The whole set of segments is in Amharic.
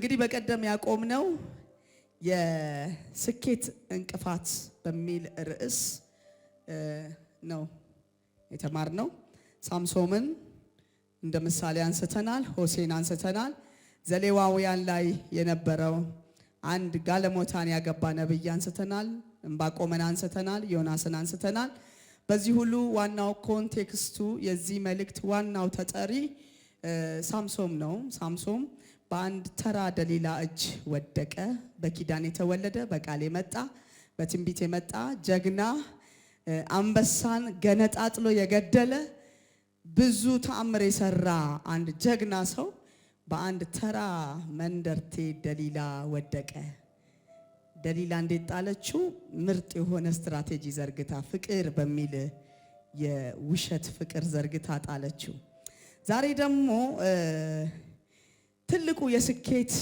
እንግዲህ በቀደም ያቆምነው የስኬት እንቅፋት በሚል ርዕስ ነው የተማርነው። ሳምሶንን እንደ ምሳሌ አንስተናል፣ ሆሴን አንስተናል፣ ዘሌዋውያን ላይ የነበረው አንድ ጋለሞታን ያገባ ነብይ አንስተናል፣ ዕንባቆምን አንስተናል፣ ዮናስን አንስተናል። በዚህ ሁሉ ዋናው ኮንቴክስቱ የዚህ መልእክት ዋናው ተጠሪ ሳምሶን ነው። ሳምሶን በአንድ ተራ ደሊላ እጅ ወደቀ። በኪዳን የተወለደ በቃል የመጣ በትንቢት የመጣ ጀግና፣ አንበሳን ገነጣጥሎ የገደለ ብዙ ተአምር የሰራ አንድ ጀግና ሰው በአንድ ተራ መንደርቴ ደሊላ ወደቀ። ደሊላ እንዴት ጣለችው? ምርጥ የሆነ ስትራቴጂ ዘርግታ ፍቅር በሚል የውሸት ፍቅር ዘርግታ ጣለችው። ዛሬ ደግሞ ትልቁ የስኬት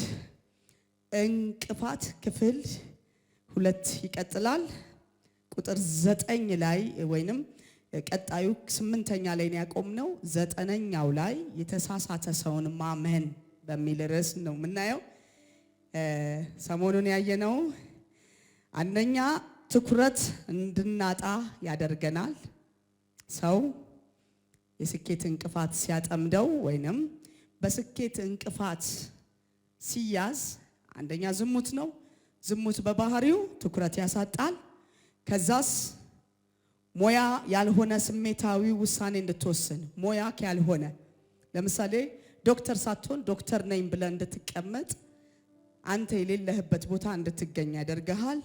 እንቅፋት ክፍል 2 ይቀጥላል። ቁጥር 9 ላይ ወይንም ቀጣዩ 8ኛ ላይ ነው ያቆምነው። 9ኛው ላይ የተሳሳተ ሰውን ማመን በሚል ርዕስ ነው የምናየው። ሰሞኑን ያየነው አንደኛ ትኩረት እንድናጣ ያደርገናል። ሰው የስኬት እንቅፋት ሲያጠምደው ወይንም በስኬት እንቅፋት ሲያዝ አንደኛ ዝሙት ነው። ዝሙት በባህሪው ትኩረት ያሳጣል። ከዛስ ሞያ ያልሆነ ስሜታዊ ውሳኔ እንድትወስን ሞያ ያልሆነ ለምሳሌ ዶክተር ሳትሆን ዶክተር ነኝ ብለህ እንድትቀመጥ አንተ የሌለህበት ቦታ እንድትገኝ ያደርግሃል።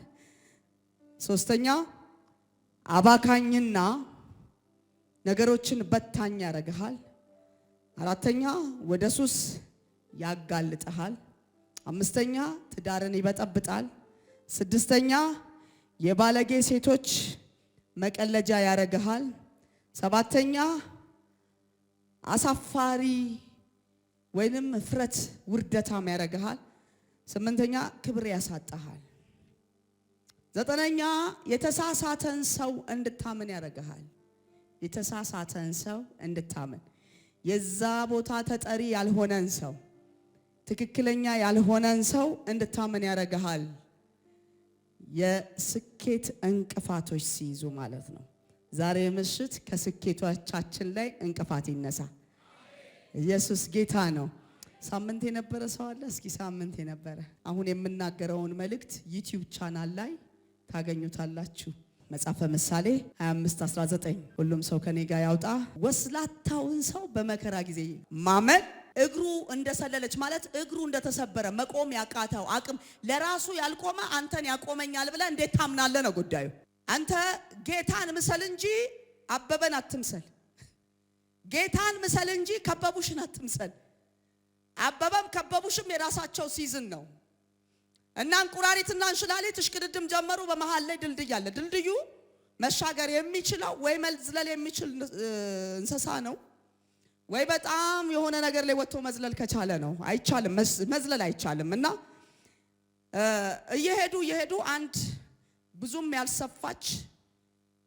ሶስተኛ አባካኝና ነገሮችን በታኝ ያደርግሃል። አራተኛ ወደ ሱስ ያጋልጥሃል። አምስተኛ ትዳርን ይበጠብጣል። ስድስተኛ የባለጌ ሴቶች መቀለጃ ያደርግሃል። ሰባተኛ አሳፋሪ ወይንም ፍረት ውርደታም ያደርግሃል። ስምንተኛ ክብር ያሳጣሃል። ዘጠነኛ የተሳሳተን ሰው እንድታምን ያደርግሃል። የተሳሳተን ሰው እንድታምን የዛ ቦታ ተጠሪ ያልሆነን ሰው ትክክለኛ ያልሆነን ሰው እንድታምን ያደርግሃል። የስኬት እንቅፋቶች ሲይዙ ማለት ነው። ዛሬ ምሽት ከስኬቶቻችን ላይ እንቅፋት ይነሳ። ኢየሱስ ጌታ ነው። ሳምንት የነበረ ሰው አለ? እስኪ ሳምንት የነበረ አሁን የምናገረውን መልእክት ዩቲዩብ ቻናል ላይ ታገኙታላችሁ። መጽሐፈ ምሳሌ 25:19 ሁሉም ሰው ከኔ ጋር ያውጣ። ወስላታውን ሰው በመከራ ጊዜ ማመን እግሩ እንደሰለለች ማለት እግሩ እንደተሰበረ መቆም ያቃተው አቅም ለራሱ ያልቆመ አንተን ያቆመኛል ብለህ እንዴት ታምናለህ ነው ጉዳዩ። አንተ ጌታን ምሰል እንጂ አበበን አትምሰል። ጌታን ምሰል እንጂ ከበቡሽን አትምሰል። አበበም ከበቡሽም የራሳቸው ሲዝን ነው እና እንቁራሪትና እንሽላሊት እሽቅድድም ጀመሩ። በመሃል ላይ ድልድይ አለ። ድልድዩ መሻገር የሚችለው ወይ መዝለል የሚችል እንስሳ ነው ወይ በጣም የሆነ ነገር ላይ ወጥቶ መዝለል ከቻለ ነው። አይቻልም፣ መዝለል አይቻልም። እና እየሄዱ አንድ ብዙም ያልሰፋች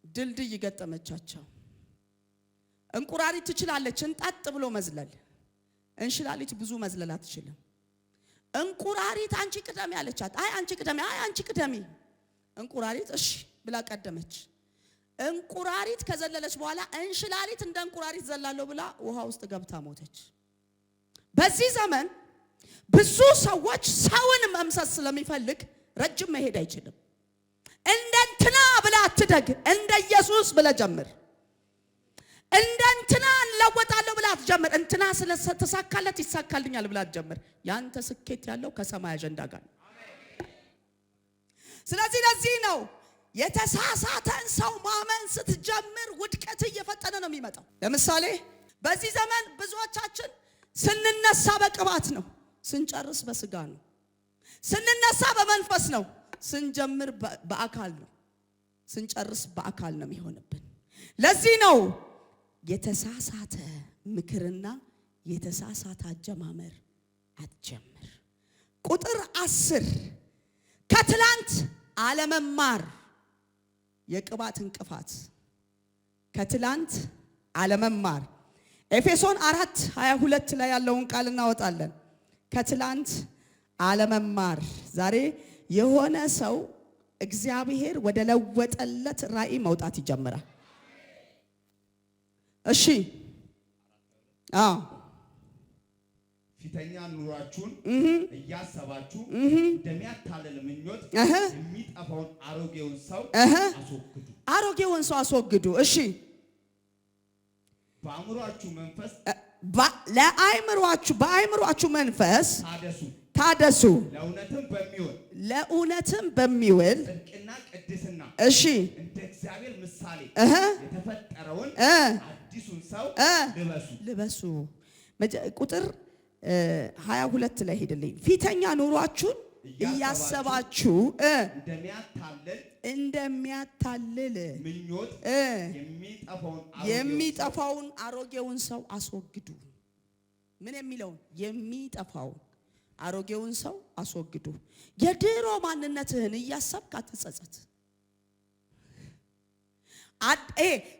ድልድይ ገጠመቻቸው። እንቁራሪት ትችላለች እንጣጥ ብሎ መዝለል፣ እንሽላሊት ብዙ መዝለል አትችልም። እንቁራሪት አንቺ ቅደሚ አለቻት። አይ አንቺ ቅደሚ። እንቁራሪት እሺ ብላ ቀደመች። እንቁራሪት ከዘለለች በኋላ እንሽላሊት እንደ እንቁራሪት ዘላለሁ ብላ ውሃ ውስጥ ገብታ ሞተች። በዚህ ዘመን ብዙ ሰዎች ሰውን መምሰል ስለሚፈልግ ረጅም መሄድ አይችልም። እንደ እንትና ብላ አትደግ፣ እንደ ኢየሱስ ብለ ጀምር። እንደ እንትና ለወጣለሁ ብላ አትጀምር። እንትና ስለተሳካለት ይሳካልኛል ብላ አትጀምር። ያንተ ስኬት ያለው ከሰማይ አጀንዳ ጋር ነው። ስለዚህ ለዚህ ነው የተሳሳተን ሰው ማመን ስትጀምር ውድቀት እየፈጠነ ነው የሚመጣው። ለምሳሌ በዚህ ዘመን ብዙዎቻችን ስንነሳ በቅባት ነው፣ ስንጨርስ በስጋ ነው። ስንነሳ በመንፈስ ነው፣ ስንጀምር በአካል ነው፣ ስንጨርስ በአካል ነው የሚሆንብን። ለዚህ ነው የተሳሳተ ምክርና የተሳሳተ አጀማመር አትጀምር። ቁጥር 10 ከትላንት አለመማር የቅባት እንቅፋት። ከትላንት አለመማር ኤፌሶን 4:22 ላይ ያለውን ቃል እናወጣለን። ከትላንት አለመማር። ዛሬ የሆነ ሰው እግዚአብሔር ወደ ለወጠለት ራእይ መውጣት ይጀምራል። እሺ ፊተኛ ኑሯችሁን እያሰባችሁ እንደሚያታልል ምኞት የሚጠፋውን አሮጌውን ሰው አስወግዱ። አሮጌውን ሰው አስወግዱ። እሺ በአእምሯችሁ መንፈስ ታደሱ ለእውነትም በሚውል ጽድቅና ቅድስና እሺ እንደ እግዚአብሔር ምሳሌ የተፈጠረውን አዲሱን ሰው ልበሱ። ቁጥር 22 ላይ ሄድልኝ። ፊተኛ ኑሯችሁን እያሰባችሁ እንደሚያታልል ምኞት የሚጠፋውን አሮጌውን ሰው አስወግዱ። ምን የሚለውን? የሚጠፋውን አሮጌውን ሰው አስወግዱ። የድሮ ማንነትህን እያሰብክ አትጸጸት።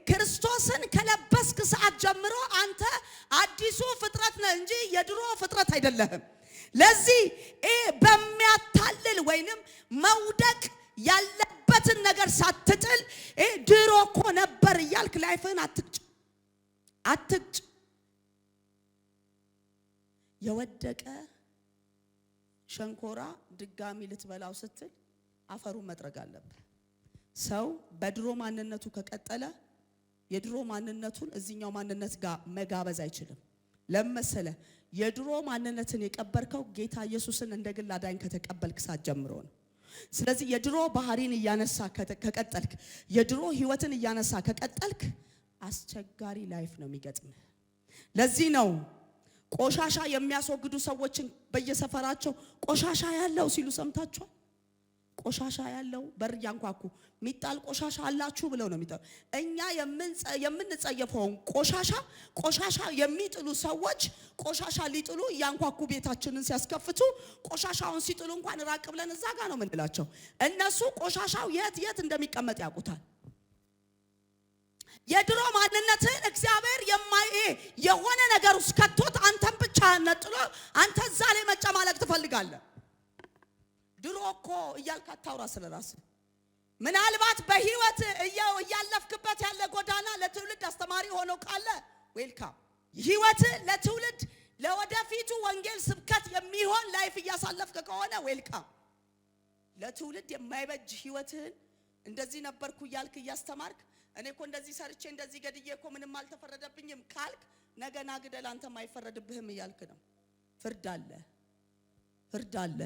ክርስቶስን ከለበስክ ሰዓት ጀምሮ አንተ አዲሱ ፍጥረት ነህ እንጂ የድሮ ፍጥረት አይደለህም። ለዚህ በሚያታልል ወይንም መውደቅ ያለበትን ነገር ሳትጥል ድሮ እኮ ነበር እያልክ ላይፍህን አትግጭ። የወደቀ ሸንኮራ ድጋሚ ልትበላው ስትል አፈሩን መጥረግ አለብህ። ሰው በድሮ ማንነቱ ከቀጠለ የድሮ ማንነቱን እዚህኛው ማንነት ጋር መጋበዝ አይችልም። ለመሰለ የድሮ ማንነትን የቀበርከው ጌታ ኢየሱስን እንደ ግል አዳኝ ከተቀበልክ ሰዓት ጀምሮ ነው። ስለዚህ የድሮ ባህሪን እያነሳ ከቀጠልክ፣ የድሮ ህይወትን እያነሳ ከቀጠልክ አስቸጋሪ ላይፍ ነው የሚገጥምህ። ለዚህ ነው ቆሻሻ የሚያስወግዱ ሰዎችን በየሰፈራቸው ቆሻሻ ያለው ሲሉ ሰምታችኋል። ቆሻሻ ያለው በር ያንኳኩ ሚጣል ቆሻሻ አላችሁ ብለው ነው የሚጠሩ። እኛ የምንጸየፈውን ቆሻሻ የሚጥሉ ሰዎች ቆሻሻ ሊጥሉ ያንኳኩ ቤታችንን ሲያስከፍቱ ቆሻሻውን ሲጥሉ እንኳን ራቅ ብለን እዛ ጋር ነው የምንላቸው። እነሱ ቆሻሻው የት እንደሚቀመጥ ያውቁታል። የድሮ ማንነትን እግዚአብሔር የሆነ ነገር ውስጥ ከቶት አንተን ብቻ ነጥሎ አንተ እዛ ላይ መጨማለቅ ትፈልጋለህ። ድሮ እኮ እያልክ አታውራ ስለራስህ። ምናልባት በህይወት እያለፍክበት ያለ ጎዳና ለትውልድ አስተማሪ ሆኖ ካለ ዌልካም። ህይወት ለትውልድ ለወደፊቱ ወንጌል ስብከት የሚሆን ላይፍ እያሳለፍክ ከሆነ ዌልካም። ለትውልድ የማይበጅ ህይወትህን እንደዚህ ነበርኩ እያልክ እያስተማርክ እኔ እኮ እንደዚህ ሰርቼ እንደዚህ ገድዬ እኮ ምንም አልተፈረደብኝም ካልክ ነገና ግደል አንተም አይፈረድብህም እያልክ ነው። ፍርድ አለ።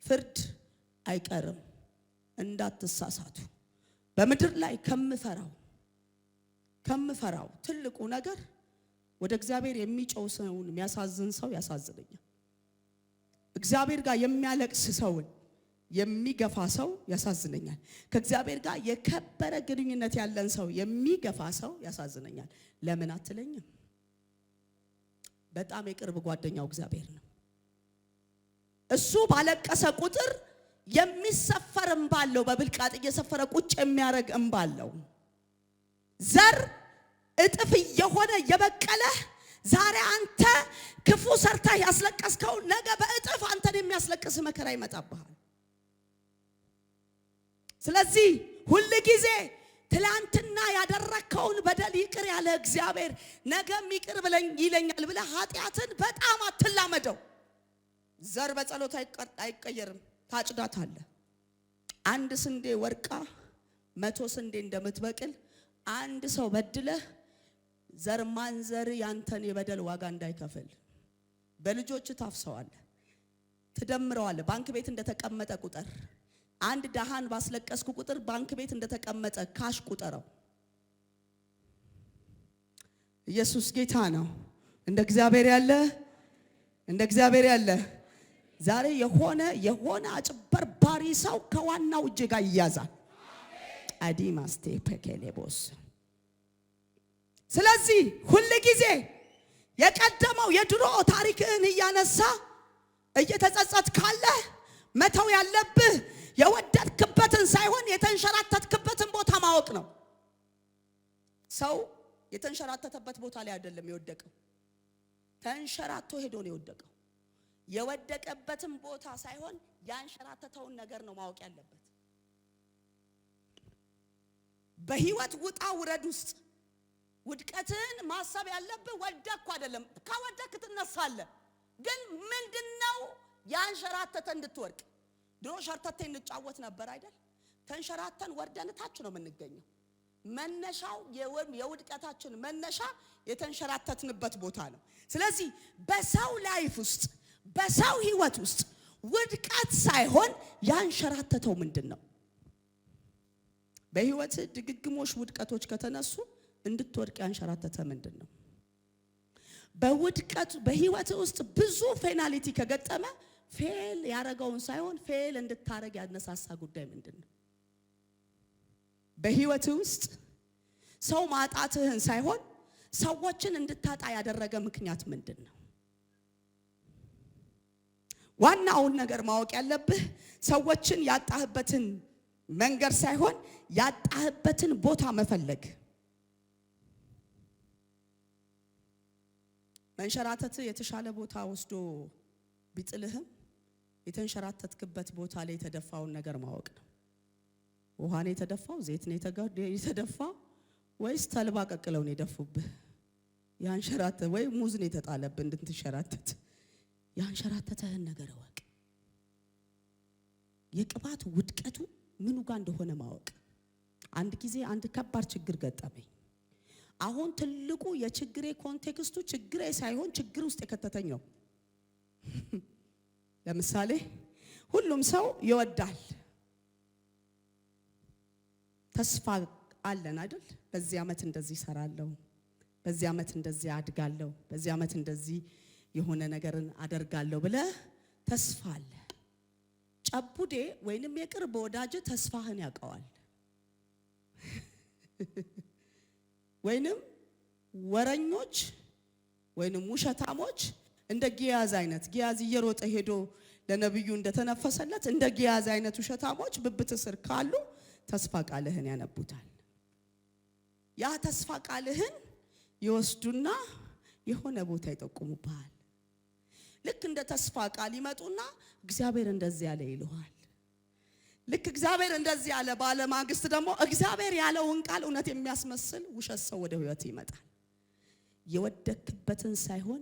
ፍርድ አይቀርም። እንዳትሳሳቱ። በምድር ላይ ከምፈራው ትልቁ ነገር ወደ እግዚአብሔር የሚጮው ሰውን የሚያሳዝን ሰው ያሳዝነኛል። እግዚአብሔር ጋር የሚያለቅስ ሰውን የሚገፋ ሰው ያሳዝነኛል። ከእግዚአብሔር ጋር የከበረ ግንኙነት ያለን ሰው የሚገፋ ሰው ያሳዝነኛል። ለምን አትለኝም? በጣም የቅርብ ጓደኛው እግዚአብሔር ነው። እሱ ባለቀሰ ቁጥር የሚሰፈር እንባ አለው። በብልቃጥ እየሰፈረ ቁጭ የሚያረግ እንባ አለው። ዘር እጥፍ የሆነ የበቀለ ዛሬ አንተ ክፉ ሰርተህ ያስለቀስከው ነገ በእጥፍ አንተን የሚያስለቅስ መከራ ይመጣብሃል። ስለዚህ ሁሉ ጊዜ ትላንትና ያደረከውን በደል ይቅር ያለ እግዚአብሔር ነገም ይቅር ይለኛል ብለህ ኃጢአትን በጣም አትላመደው። ዘር በጸሎት አይቀየርም። ታጭዳታለህ። አንድ ስንዴ ወርቃ 100 ስንዴ እንደምትበቅል አንድ ሰው በድለህ ዘር ማንዘር ያንተን የበደል ዋጋ እንዳይከፍል በልጆች ታፍሰዋለህ፣ ትደምረዋለህ። ባንክ ቤት እንደተቀመጠ ቁጥር አንድ ደሃን ባስለቀስኩ ቁጥር ባንክ ቤት እንደተቀመጠ ካሽ ቁጠረው። ኢየሱስ ጌታ ነው። እንደ እግዚአብሔር ያለ ዛሬ የሆነ አጭበርባሪ ሰው ከዋናው እጅ ጋር ይያዛል። አዲማስቴ ፐኬሌቦስ። ስለዚህ ሁሉ ጊዜ የቀደመው የድሮ ታሪክህን እያነሳ እየተጸጸት ካለ መተው ያለብህ የወደድክበትን ሳይሆን የተንሸራተትክበትን ቦታ ማወቅ ነው። ሰው የተንሸራተተበት ቦታ ላይ አይደለም የወደቀው፣ ተንሸራቶ ሄዶ ነው የወደቀው። የወደቀበትን ቦታ ሳይሆን ያንሸራተተውን ነገር ነው ማወቅ ያለበት። በህይወት ውጣ ውረድ ውስጥ ውድቀትን ማሰብ ያለብህ ወደቅኩ አይደለም። ካወደቅክ ትነሳለህ። ግን ምንድነው ያንሸራተተ እንድትወርቅ? ድሮ ሸርተቴ እንጫወት ነበር አይደል? ተንሸራተን ወርደን ታች ነው የምንገኘው። መነሻው የውድቀታችን መነሻ የተንሸራተትንበት ቦታ ነው። ስለዚህ በሰው ላይፍ ውስጥ በሰው ህይወት ውስጥ ውድቀት ሳይሆን ያንሸራተተው ምንድነው? በህይወት ድግግሞሽ ውድቀቶች ከተነሱ እንድትወድቅ ያንሸራተተ ምንድነው? በህይወት ውስጥ ብዙ ፌናሊቲ ከገጠመ ፌል ያረጋውን ሳይሆን ፌል እንድታረግ ያነሳሳ ጉዳይ ምንድነው? በህይወት ውስጥ ሰው ማጣትህን ሳይሆን ሰዎችን እንድታጣ ያደረገ ምክንያት ምንድነው? ዋናውን ነገር ማወቅ ያለብህ ሰዎችን ያጣህበትን መንገድ ሳይሆን ያጣህበትን ቦታ መፈለግ። መንሸራተት የተሻለ ቦታ ወስዶ ቢጥልህም የተንሸራተትክበት ቦታ ላይ የተደፋውን ነገር ማወቅ ነው። ውሃ ነው የተደፋው? ዘይት ነው የተደፋው? ወይስ ተልባ ቀቅለው ነው የደፉብህ? ያንሸራተተ ወይ ሙዝ ነው የተጣለብህ እንድትንሸራተት? ያንሸራተተህን ነገር እወቅ። የቅባት ውድቀቱ ምኑ ጋር እንደሆነ ማወቅ። አንድ ጊዜ አንድ ከባድ ችግር ገጠመኝ። አሁን ትልቁ የችግሬ ኮንቴክስቱ ችግሬ ሳይሆን ችግር ውስጥ የከተተኝ ነው። ለምሳሌ ሁሉም ሰው ይወዳል፣ ተስፋ አለን አይደል? በዚህ አመት እንደዚህ ሰራለሁ፣ በዚህ አመት እንደዚህ አድጋለሁ፣ በዚህ አመት እንደዚህ የሆነ ነገርን አደርጋለሁ ብለ ተስፋ አለ። ጨቡዴ ወይንም የቅርብ ወዳጅ ተስፋህን ያውቀዋል። ወይንም ወረኞች ወይንም ውሸታሞች እንደ ጊያዝ አይነት ጊያዝ እየሮጠ ሄዶ ለነብዩ እንደተነፈሰለት እንደ ጊያዝ አይነት ውሸታሞች ብብት ስር ካሉ ተስፋ ቃልህን ያነቡታል። ያ ተስፋ ቃልህን ይወስዱና የሆነ ቦታ ይጠቁሙብሃል። ልክ እንደ ተስፋ ቃል ይመጡና እግዚአብሔር እንደዚህ ያለ ይልዋል። ልክ እግዚአብሔር እንደዚህ ያለ ባለ ማግስት ደግሞ እግዚአብሔር ያለውን ቃል እውነት የሚያስመስል ውሸት ሰው ወደ ህይወት ይመጣል። የወደቅበትን ሳይሆን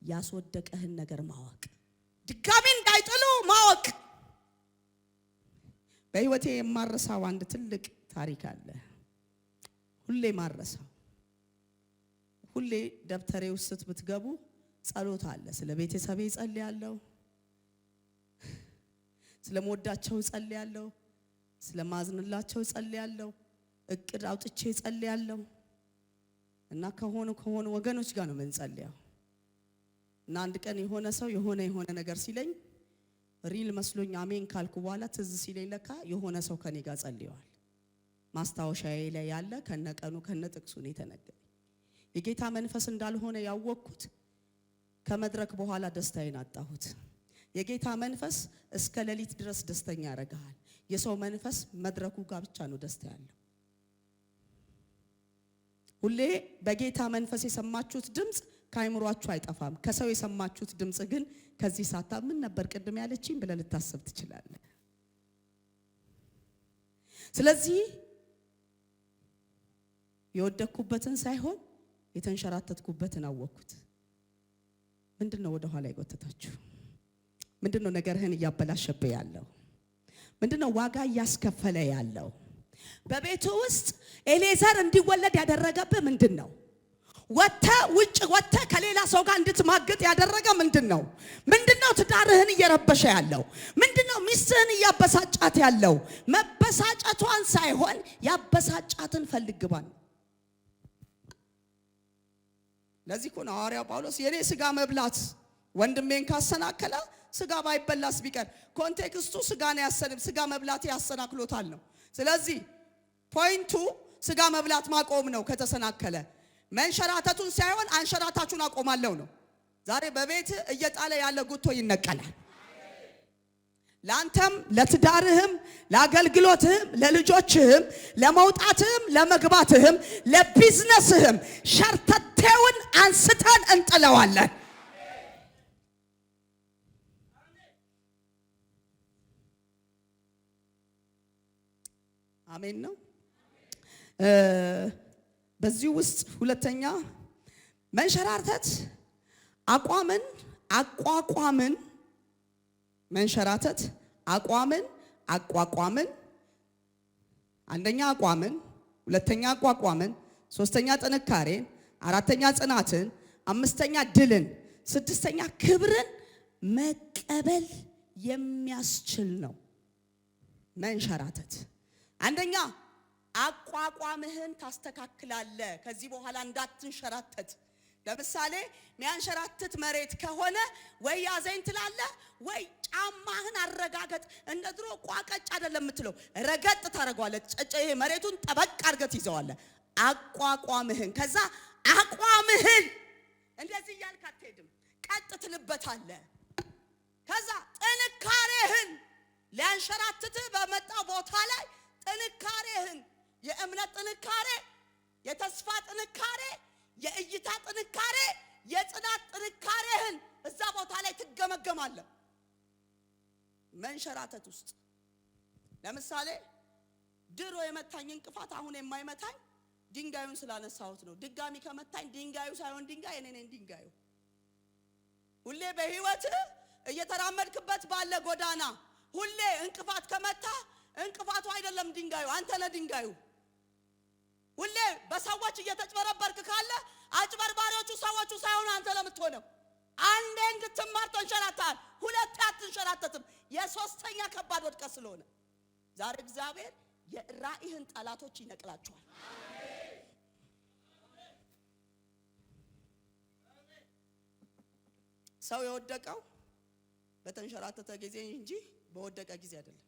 ያስወደቀህን ነገር ማወቅ፣ ድጋሚ እንዳይጥሉ ማወቅ። በህይወቴ የማረሳው አንድ ትልቅ ታሪክ አለ። ሁሌ ማረሳው። ሁሌ ደብተሬ ውስጥ ብትገቡ ጸሎት አለ። ስለ ቤተሰቤ ጸልያለሁ፣ ስለምወዳቸው ጸልያለሁ፣ ስለማዝንላቸው ጸልያለሁ፣ እቅድ አውጥቼ ጸልያለሁ። እና ከሆኑ ወገኖች ጋር ነው የምንጸልየው። እና አንድ ቀን የሆነ ሰው የሆነ ነገር ሲለኝ ሪል መስሎኝ አሜን ካልኩ በኋላ ትዝ ሲለኝ ለካ የሆነ ሰው ከኔ ጋር ጸልየዋል። ማስታወሻዬ ላይ ያለ ከነቀኑ ከነጥቅሱ ነው የተነገረኝ። የጌታ መንፈስ እንዳልሆነ ያወቅኩት ከመድረክ በኋላ ደስታዬን አጣሁት። የጌታ መንፈስ እስከ ሌሊት ድረስ ደስተኛ ያረጋል። የሰው መንፈስ መድረኩ ጋር ብቻ ነው ደስታ ያለው። ሁሌ በጌታ መንፈስ የሰማችሁት ድምጽ ከአይምሯችሁ አይጠፋም። ከሰው የሰማችሁት ድምጽ ግን ከዚህ ሳታ ምን ነበር ቅድም ያለችኝ ብለህ ልታስብ ትችላለህ። ስለዚህ የወደኩበትን ሳይሆን የተንሸራተትኩበትን አወቅኩት። ምንድነው ወደ ኋላ ይጎተታችሁ? ምንድነው ነገርህን እያበላሸብህ ያለው? ምንድነው ዋጋ እያስከፈለ ያለው? በቤቱ ውስጥ ኤሌዘር እንዲወለድ ያደረገብህ ምንድነው? ውጭ ወጥተ ከሌላ ሰው ጋር እንድትማግጥ ያደረገ ምንድነው? ምንድነው ትዳርህን እየረበሸ ያለው? ምንድነው ሚስትህን እያበሳጫት ያለው? መበሳጨቷን ሳይሆን ያበሳጫትን ፈልግባን። ለዚህ እኮ ነው ሐዋርያው ጳውሎስ የኔ ስጋ መብላት ወንድሜን ካሰናከለ ስጋ ባይበላስ ቢቀር፣ ኮንቴክስቱ ስጋን ያሰናክል ስጋ መብላት ያሰናክሎታል ነው። ስለዚህ ፖይንቱ ስጋ መብላት ማቆም ነው። ከተሰናከለ መንሸራተቱን ሳይሆን አንሸራታችሁን አቆማለሁ ነው። ዛሬ በቤት እየጣለ ያለ ጉቶ ይነቀላል። ላንተም ለትዳርህም ለአገልግሎትህም ለልጆችህም ለመውጣትህም ለመግባትህም ለቢዝነስህም ሸርተቴውን አንስተን እንጥለዋለን። አሜን ነው። በዚህ ውስጥ ሁለተኛ መንሸራተት አቋቋምን መንሸራተት አቋቋምን አንደኛ አቋምን፣ ሁለተኛ አቋቋምን፣ ሶስተኛ ጥንካሬን፣ አራተኛ ጽናትን፣ አምስተኛ ድልን፣ ስድስተኛ ክብርን መቀበል የሚያስችል ነው። መንሸራተት አንደኛ አቋቋምህን ታስተካክላለህ። ከዚህ በኋላ እንዳትንሸራተት። ለምሳሌ ሚያንሸራትት መሬት ከሆነ ወይ ያዘኝ ትላለህ ወይ ጫማህን አረጋገጥ። እንደ ድሮ ቋቀጭ አይደለም የምትለው፣ ረገጥ ታደርገዋለህ። ይሄ መሬቱን ጠበቅ አድርገህ ትይዘዋለህ። አቋቋምህን ከዛ አቋምህን እንደዚህ እያልክ አትሄድም፣ ቀጥ ትልበታለህ። ከዛ ጥንካሬህን ሊያንሸራትትህ በመጣው ቦታ ላይ ጥንካሬህን፣ የእምነት ጥንካሬ፣ የተስፋ ጥንካሬ፣ የእይታ ጥንካሬ፣ የጽናት ጥንካሬህን እዛ ቦታ ላይ ትገመገማለህ። መንሸራተት ውስጥ ለምሳሌ ድሮ የመታኝ እንቅፋት አሁን የማይመታኝ ድንጋዩን ስላነሳሁት ነው። ድጋሚ ከመታኝ ድንጋዩ ሳይሆን ድንጋይ እኔ ነኝ ድንጋዩ። ሁሌ በህይወት እየተራመድክበት ባለ ጎዳና ሁሌ እንቅፋት ከመታ እንቅፋቱ አይደለም ድንጋዩ፣ አንተ ነህ ድንጋዩ። ሁሌ በሰዎች እየተጭበረበርክ ካለ አጭበርባሪዎቹ ሰዎቹ ሳይሆን አንተ ለምትሆነው። አንዴ እንድትማር ተንሸራተሃል፣ ሁለቴ አትንሸራተትም። የሶስተኛ ከባድ ወድቀት ስለሆነ ዛሬ እግዚአብሔር የራእይህን ጠላቶች ይነቅላቸዋል። ሰው የወደቀው በተንሸራተተ ጊዜ እንጂ በወደቀ ጊዜ አይደለም።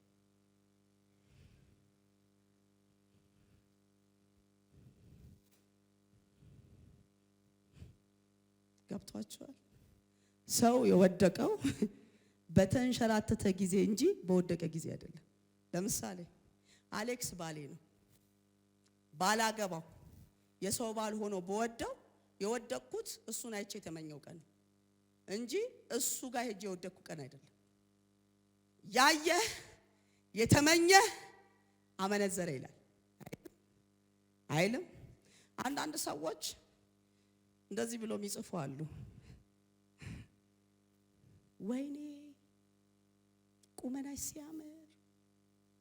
ገብቷቸዋል? ሰው የወደቀው በተንሸራተተ ጊዜ እንጂ በወደቀ ጊዜ አይደለም። ለምሳሌ አሌክስ ባሌ ነው። ባላገባው የሰው ባል ሆኖ በወደው የወደቅኩት እሱን አይቼ የተመኘው ቀን እንጂ እሱ ጋር ሄጄ የወደቅኩ ቀን አይደለም። ያየ የተመኘ አመነዘረ ይላል አይልም? አንዳንድ ሰዎች እንደዚህ ብሎ የሚጽፉ አሉ። ወይኔ ቁመናሽ ሲያምር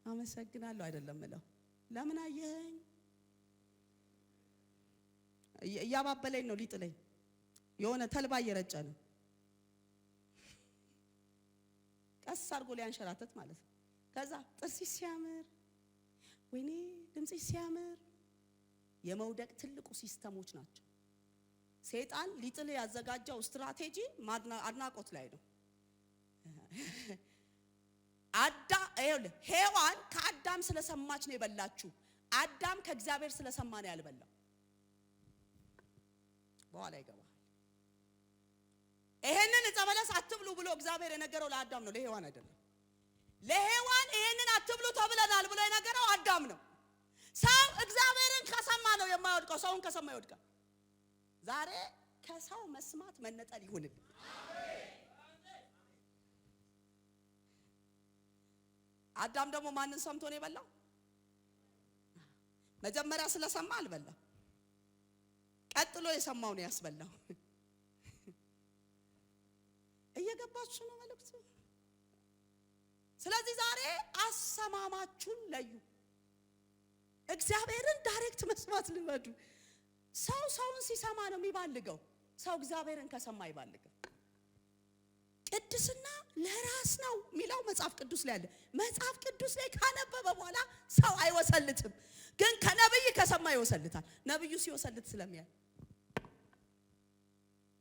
አመሰግናለሁ አይደለም እለው። ለምን አየኸኝ? እያባበለኝ ነው ሊጥለኝ፣ የሆነ ተልባ እየረጨ ነው። ቀስ አድርጎ ሊያንሸራተት ማለት ነው። ከዛ ጥርስሽ ሲያምር፣ ወይኔ ድምፅሽ ሲያምር። የመውደቅ ትልቁ ሲስተሞች ናቸው። ሰይጣን ሊጥል ያዘጋጀው ስትራቴጂ አድናቆት ላይ ነው። ሔዋን ከአዳም ስለሰማች ነው የበላችሁ። አዳም ከእግዚአብሔር ስለሰማ ነው ያልበላው። በኋላ ይገባል። ይሄንን ዕፀ በለስ አትብሉ ብሎ እግዚአብሔር የነገረው ለአዳም ነው፣ ለሔዋን አይደለም። ለሔዋን ይሄንን አትብሉ ተብለናል ብሎ የነገረው አዳም ነው። ሰው እግዚአብሔርን ከሰማ ነው የማይወድቀው፣ ሰውን ከሰማ ይወድቃል። ዛሬ ከሰው መስማት መነጠል ይሁንልን። አዳም ደግሞ ማንን ሰምቶ ነው የበላው? መጀመሪያ ስለሰማ አልበላም፣ ቀጥሎ የሰማው ነው ያስበላው። እየገባችሁ ነው መልእክቱ? ስለዚህ ዛሬ አሰማማችሁን ለዩ። እግዚአብሔርን ዳይሬክት መስማት ልመዱ። ሰው ሰውን ሲሰማ ነው የሚባልገው፣ ሰው እግዚአብሔርን ከሰማ አይባልግም። ቅድስና ለራስ ነው የሚለው መጽሐፍ ቅዱስ ላይ አለ። መጽሐፍ ቅዱስ ላይ ካነበበ በኋላ ሰው አይወሰልትም፣ ግን ከነብይ ከሰማ ይወሰልታል። ነብዩ ሲወሰልት ስለሚያል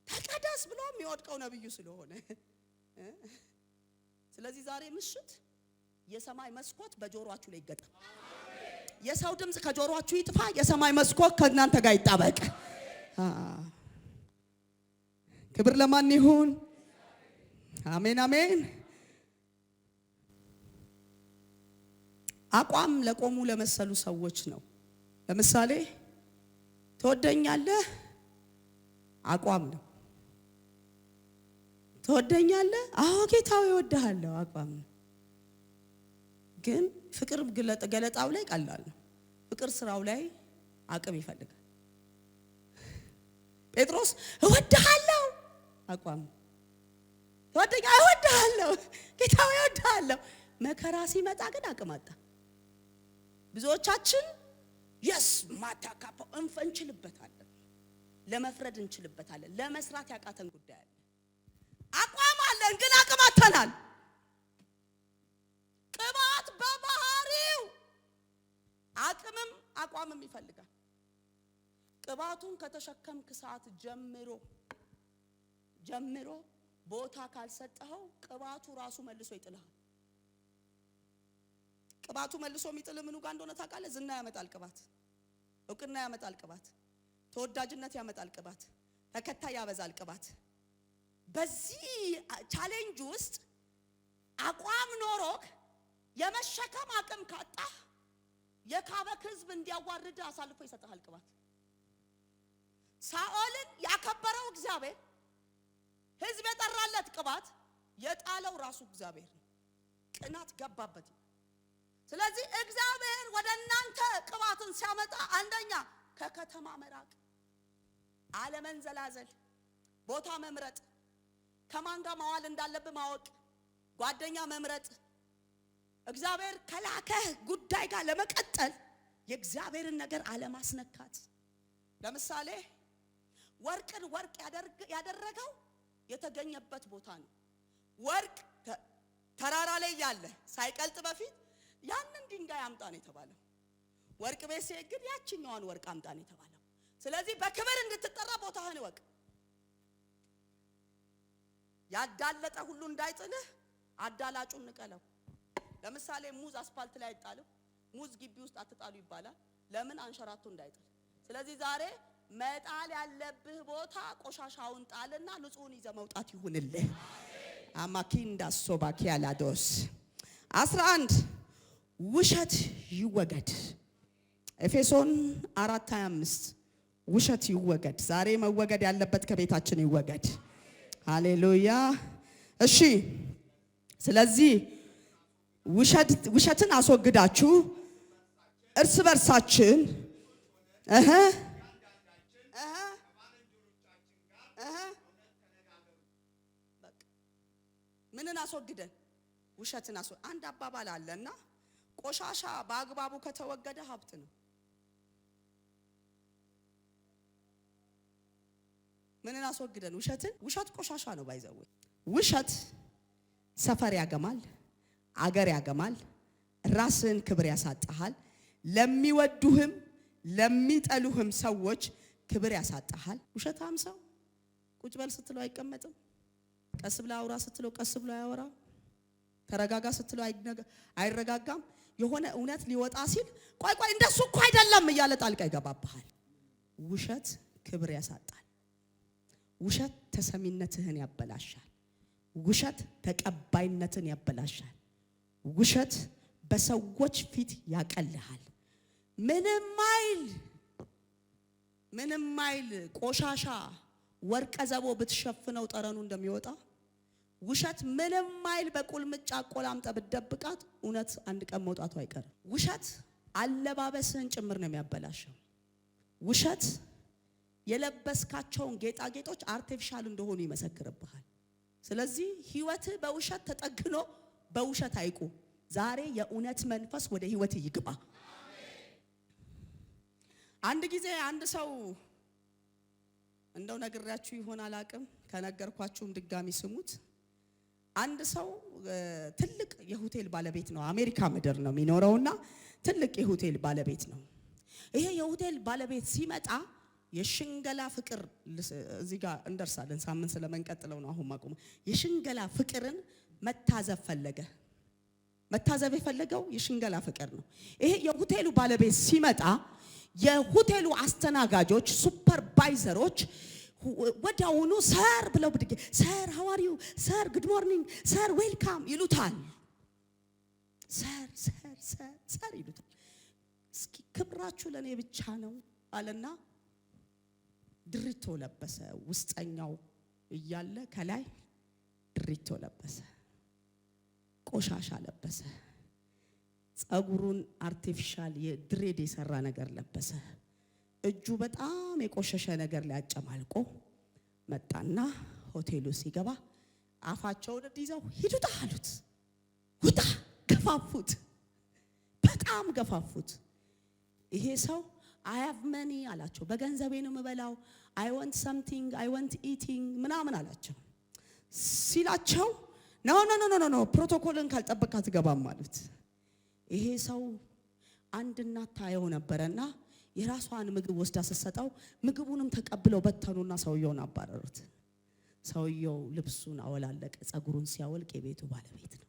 ተቀደስ ብሎ የሚወድቀው ነብዩ ስለሆነ። ስለዚህ ዛሬ ምሽት የሰማይ መስኮት በጆሮአችሁ ላይ ይገጠም። የሰው ድምጽ ከጆሮአችሁ ይጥፋ፣ የሰማይ መስኮት ከእናንተ ጋር ይጣበቅ። ክብር ለማን ይሁን? አሜን አሜን። አቋም ለቆሙ ለመሰሉ ሰዎች ነው። ለምሳሌ ትወደኛለህ፣ አቋም ነው። ትወደኛለህ? አዎ ጌታው ይወድሃለሁ፣ አቋም ነው። ግን ፍቅር ገለጣው ላይ ቀላል ነው። ፍቅር ስራው ላይ አቅም ይፈልጋል። ጴጥሮስ እወድሃለሁ አቋም ወደኛ እወድሃለሁ ጌታዬ እወድሃለሁ። መከራ ሲመጣ ግን አቅም አጣ። ብዙዎቻችን ማታካፓው እንችልበታለን፣ ለመፍረድ እንችልበታለን። ለመስራት ያቃተን ጉዳይ አለ። አቋም አለን ግን አቅም አጥተናል። ቅባት በባህሪው አቋምም ይፈልጋል። ቅባቱን ከተሸከምክ ሰዓት ጀምሮ ቦታ ካልሰጠኸው ቅባቱ ራሱ መልሶ ይጥልሃል። ቅባቱ መልሶ የሚጥል ምኑ ጋር እንደሆነ ታውቃለህ? ዝና ያመጣል ቅባት፣ እውቅና ያመጣል ቅባት፣ ተወዳጅነት ያመጣል ቅባት፣ ተከታይ ያበዛል ቅባት። በዚህ ቻሌንጅ ውስጥ አቋም ኖሮክ የመሸከም አቅም ካጣህ የካበክ ህዝብ እንዲያዋርድ አሳልፎ ይሰጣል ቅባት። ሳኦልን ያከበረው እግዚአብሔር፣ ህዝብ የጠራለት ቅባት የጣለው ራሱ እግዚአብሔር ነው። ቅናት ገባበት። ስለዚህ እግዚአብሔር ወደ እናንተ ቅባትን ሲያመጣ አንደኛ ከከተማ መራቅ፣ አለመንዘላዘል፣ ቦታ መምረጥ፣ ከማን ጋር መዋል እንዳለብህ ማወቅ፣ ጓደኛ መምረጥ፣ እግዚአብሔር ከላከህ ጉዳይ ጋር ለመቀጠል የእግዚአብሔርን ነገር አለማስነካት። ለምሳሌ ወርቅን ወርቅ ያደረገው የተገኘበት ቦታ ነው። ወርቅ ተራራ ላይ ያለ ሳይቀልጥ በፊት ያንን ድንጋይ አምጣ ነው የተባለው። ወርቅ ቤት ሲሄድ ግን ያቺኛዋን ወርቅ አምጣ ነው የተባለው። ስለዚህ በክብር እንድትጠራ ቦታህን ወቅ። ያዳለጠ ሁሉ እንዳይጥልህ አዳላጩን ንቀለው። ለምሳሌ ሙዝ አስፋልት ላይ አይጣልም። ሙዝ ግቢ ውስጥ አትጣሉ ይባላል። ለምን? አንሸራቶ እንዳይጥል። ስለዚህ ዛሬ መጣል ያለብህ ቦታ ቆሻሻውን ጣልና ንጹህን ይዘህ መውጣት ይሁንልህ። አማኪንዳ ሶባኪያላዶስ 11 ውሸት ይወገድ። ኤፌሶን 4:25 ውሸት ይወገድ። ዛሬ መወገድ ያለበት ከቤታችን ይወገድ። ሃሌሉያ። እሺ፣ ስለዚህ ውሸትን አስወግዳችሁ እርስ በርሳችን ምንን አስወግደን? ውሸትን አስወግደን። አንድ አባባል አለና ቆሻሻ በአግባቡ ከተወገደ ሀብት ነው። ምንን አስወግደን? ውሸትን። ውሸት ቆሻሻ ነው ባይዘው። ውሸት ሰፈር ያገማል፣ አገር ያገማል፣ ራስን ክብር ያሳጣሃል፣ ለሚወዱህም ለሚጠሉህም ሰዎች ክብር ያሳጣሃል። ውሸታም ሰው ቁጭ በል ስትለው አይቀመጥም። ቀስ ብላ አውራ ስትለው ቀስ ብሎ አያወራም። ተረጋጋ ስትለው አይረጋጋም። የሆነ እውነት ሊወጣ ሲል ቆይ እንደሱ እኮ አይደለም እያለ ጣልቃ ይገባብሃል። ውሸት ክብር ያሳጣል። ውሸት ተሰሚነትህን ያበላሻል። ውሸት ተቀባይነትን ያበላሻል። ውሸት በሰዎች ፊት ያቀልሃል። ምንም ማይል ቆሻሻ ወርቀ ዘቦ ብትሸፍነው ጠረኑ እንደሚወጣ ውሸት ምንም ማይል በቁልምጫ ቆላምጠ ብትደብቃት እውነት አንድ ቀን መውጣቱ አይቀርም። ውሸት አለባበስህን ጭምር ነው የሚያበላሸው። ውሸት የለበስካቸውን ጌጣጌጦች አርቲፊሻል እንደሆኑ ይመሰክርብሃል። ስለዚህ ህይወትህ በውሸት ተጠግኖ በውሸት አይቁም። ዛሬ የእውነት መንፈስ ወደ ህይወት ይግባ። አንድ ጊዜ አንድ ሰው እንደው ነግራችሁ ይሆን አላቅም፣ ከነገርኳችሁም ድጋሚ ስሙት። አንድ ሰው ትልቅ የሆቴል ባለቤት ነው። አሜሪካ ምድር ነው የሚኖረውና ትልቅ የሆቴል ባለቤት ነው። ይሄ የሆቴል ባለቤት ሲመጣ የሽንገላ ፍቅር እዚህ ጋር እንደርሳለን። ሳምንት ስለመንቀጥለው ነው አሁን ማቆም። የሽንገላ ፍቅርን መታዘብ ፈለገ። መታዘብ የፈለገው የሽንገላ ፍቅር ነው። ይሄ የሆቴሉ ባለቤት ሲመጣ የሆቴሉ አስተናጋጆች ሱፐርቫይዘሮች ወዲያውኑ ሰር ብለው ብድግ ሰር ሃው አር ዩ ሰር ጉድ ሞርኒንግ ሰር ዌልካም ይሉታል። ሰር ይሉታል። እስኪ ክብራችሁ ለኔ ብቻ ነው አለና ድሪቶ ለበሰ። ውስጠኛው እያለ ከላይ ድሪቶ ለበሰ፣ ቆሻሻ ለበሰ። ጸጉሩን አርቲፊሻል የድሬድ የሰራ ነገር ለበሰ። እጁ በጣም የቆሸሸ ነገር ላይ አጨማልቆ መጣና ሆቴሉ ሲገባ አፋቸውን ይዘው ሂዱታ አሉት። ውጣ! ገፋፉት፣ በጣም ገፋፉት። ይሄ ሰው I have money አላቸው። በገንዘቤ ነው የምበላው። I want something, I want eating ምናምን አላቸው። ሲላቸው ኖ ፕሮቶኮልን ካልጠበቅ አትገባም አሉት። ይሄ ሰው አንድ እናት ታየው ነበርና የራሷን ምግብ ወስዳ ስትሰጠው ምግቡንም ተቀብለው በተኑና ሰውየውን አባረሩት። ሰውየው ልብሱን አወላለቀ። ጸጉሩን ሲያወልቅ የቤቱ ባለቤት ነው።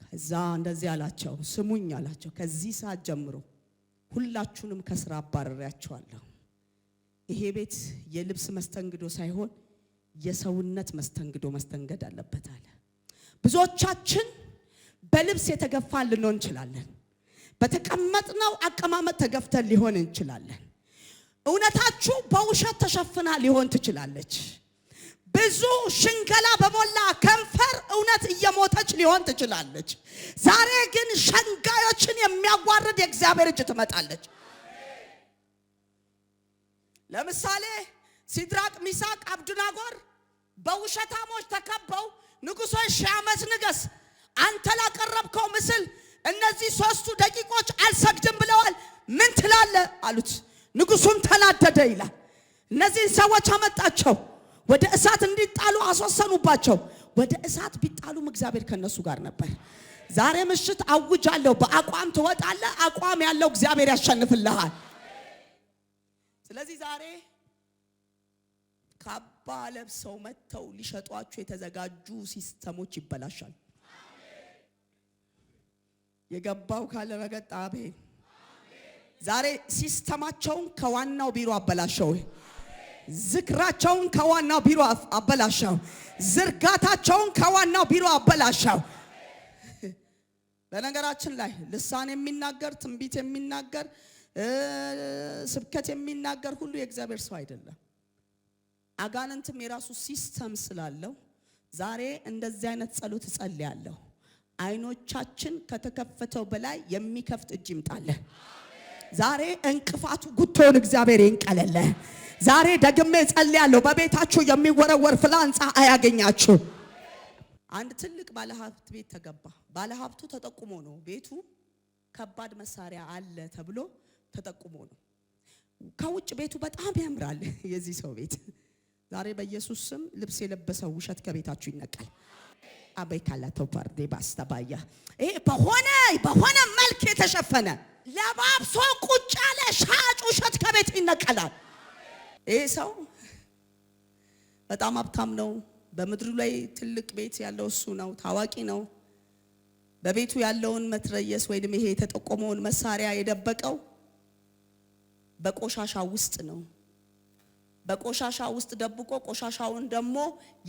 ከዛ እንደዚህ አላቸው፣ ስሙኝ አላቸው፣ ከዚህ ሰዓት ጀምሮ ሁላችሁንም ከስራ አባረሪያችኋለሁ። ይሄ ቤት የልብስ መስተንግዶ ሳይሆን የሰውነት መስተንግዶ መስተንገድ አለበት አለ። ብዙዎቻችን በልብስ የተገፋን ልንሆን እንችላለን። በተቀመጥነው አቀማመጥ ተገፍተን ሊሆን እንችላለን። እውነታችሁ በውሸት ተሸፍና ሊሆን ትችላለች። ብዙ ሽንገላ በሞላ ከንፈር እውነት እየሞተች ሊሆን ትችላለች። ዛሬ ግን ሸንጋዮችን የሚያዋርድ የእግዚአብሔር እጅ ትመጣለች። ለምሳሌ ሲድራቅ፣ ሚሳቅ፣ አብዱናጎር በውሸታሞች ተከበው ንጉሶች 1000 ዓመት ንገስ፣ አንተ ላቀረብከው ምስል እነዚህ 3 ደቂቆች አልሰግድም ብለዋል፣ ምን ትላለህ አሉት። ንጉሱም ተናደደ ይላል። እነዚህ ሰዎች አመጣቸው፣ ወደ እሳት እንዲጣሉ አስወሰኑባቸው። ወደ እሳት ቢጣሉም እግዚአብሔር ከነሱ ጋር ነበር። ዛሬ ምሽት አውጃለሁ፣ በአቋም ትወጣለህ። አቋም ያለው እግዚአብሔር ያሸንፍልሃል። ስለዚህ ዛሬ ካባ ለብሰው መተው ሊሸጧችሁ የተዘጋጁ ሲስተሞች ይበላሻል። የገባው ካለ በገጣቤ ዛሬ ሲስተማቸውን ከዋናው ቢሮ አበላሸው። ዝክራቸውን ከዋናው ቢሮ አበላሸው። ዝርጋታቸውን ከዋናው ቢሮ አበላሸው። በነገራችን ላይ ልሳን የሚናገር ትንቢት የሚናገር ስብከት የሚናገር ሁሉ የእግዚአብሔር ሰው አይደለም። አጋንንትም የራሱ ሲስተም ስላለው ዛሬ እንደዚህ አይነት ጸሎት እጸልያለሁ። አይኖቻችን ከተከፈተው በላይ የሚከፍት እጅ ይምጣልን። ዛሬ እንቅፋቱ ጉቶን እግዚአብሔር ይንቀለለ። ዛሬ ደግሜ እጸልያለሁ፣ በቤታችሁ የሚወረወር ፍላጻ አያገኛችሁ። አንድ ትልቅ ባለሀብት ቤት ተገባ። ባለሀብቱ ተጠቁሞ ነው። ቤቱ ከባድ መሳሪያ አለ ተብሎ ተጠቁሞ ነው። ከውጭ ቤቱ በጣም ያምራል። የዚህ ሰው ቤት ዛሬ በኢየሱስ ስም ልብስ የለበሰው ውሸት ከቤታችሁ ይነቀል። አበይ ካላተው ፓርዴ ባስታባያ ይሄ በሆነ መልክ የተሸፈነ ለባብሶ ቁጭ ያለ ሻጭ ውሸት ከቤት ይነቀላል። ይሄ ሰው በጣም ሀብታም ነው። በምድሩ ላይ ትልቅ ቤት ያለው እሱ ነው። ታዋቂ ነው። በቤቱ ያለውን መትረየስ ወይንም ይሄ የተጠቆመውን መሳሪያ የደበቀው በቆሻሻ ውስጥ ነው። በቆሻሻ ውስጥ ደብቆ ቆሻሻውን ደግሞ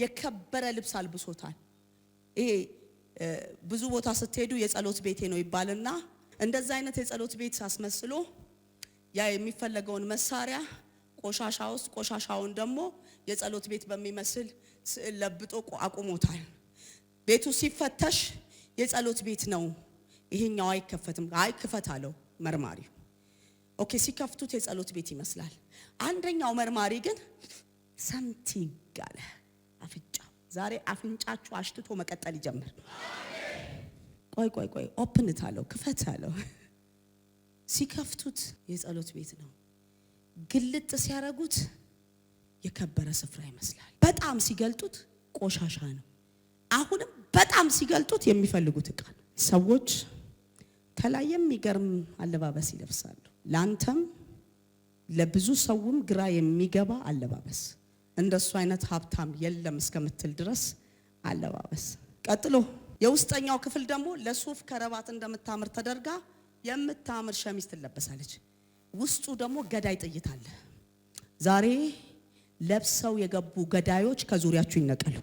የከበረ ልብስ አልብሶታል። ይሄ ብዙ ቦታ ስትሄዱ የጸሎት ቤቴ ነው ይባልና እንደዛ አይነት የጸሎት ቤት አስመስሎ ያ የሚፈለገውን መሳሪያ ቆሻሻ ውስጥ ቆሻሻውን ደግሞ የጸሎት ቤት በሚመስል ስዕል ለብጦ አቁሞታል። ቤቱ ሲፈተሽ የጸሎት ቤት ነው፣ ይሄኛው አይከፈትም። አይ ክፈት አለው መርማሪው። ኦኬ ሲከፍቱት የጸሎት ቤት ይመስላል። አንደኛው መርማሪ ግን ሰምቲንግ አለ አፍንጫው። ዛሬ አፍንጫችሁ አሽትቶ መቀጠል ይጀምር። ቆይ ኦፕንት አለው፣ ክፈት አለው። ሲከፍቱት የጸሎት ቤት ነው። ግልጥ ሲያረጉት የከበረ ስፍራ ይመስላል። በጣም ሲገልጡት ቆሻሻ ነው። አሁንም በጣም ሲገልጡት የሚፈልጉት ዕቃ ነው። ሰዎች ከላይ የሚገርም አለባበስ ይለብሳሉ። ላንተም ለብዙ ሰውም ግራ የሚገባ አለባበስ፣ እንደሱ አይነት ሀብታም የለም እስከምትል ድረስ አለባበስ። ቀጥሎ የውስጠኛው ክፍል ደግሞ ለሱፍ ከረባት እንደምታምር ተደርጋ የምታምር ሸሚዝ ትለበሳለች። ውስጡ ደግሞ ገዳይ ጥይት አለ። ዛሬ ለብሰው የገቡ ገዳዮች ከዙሪያችሁ ይነቀሉ።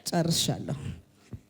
ጨርሻለሁ።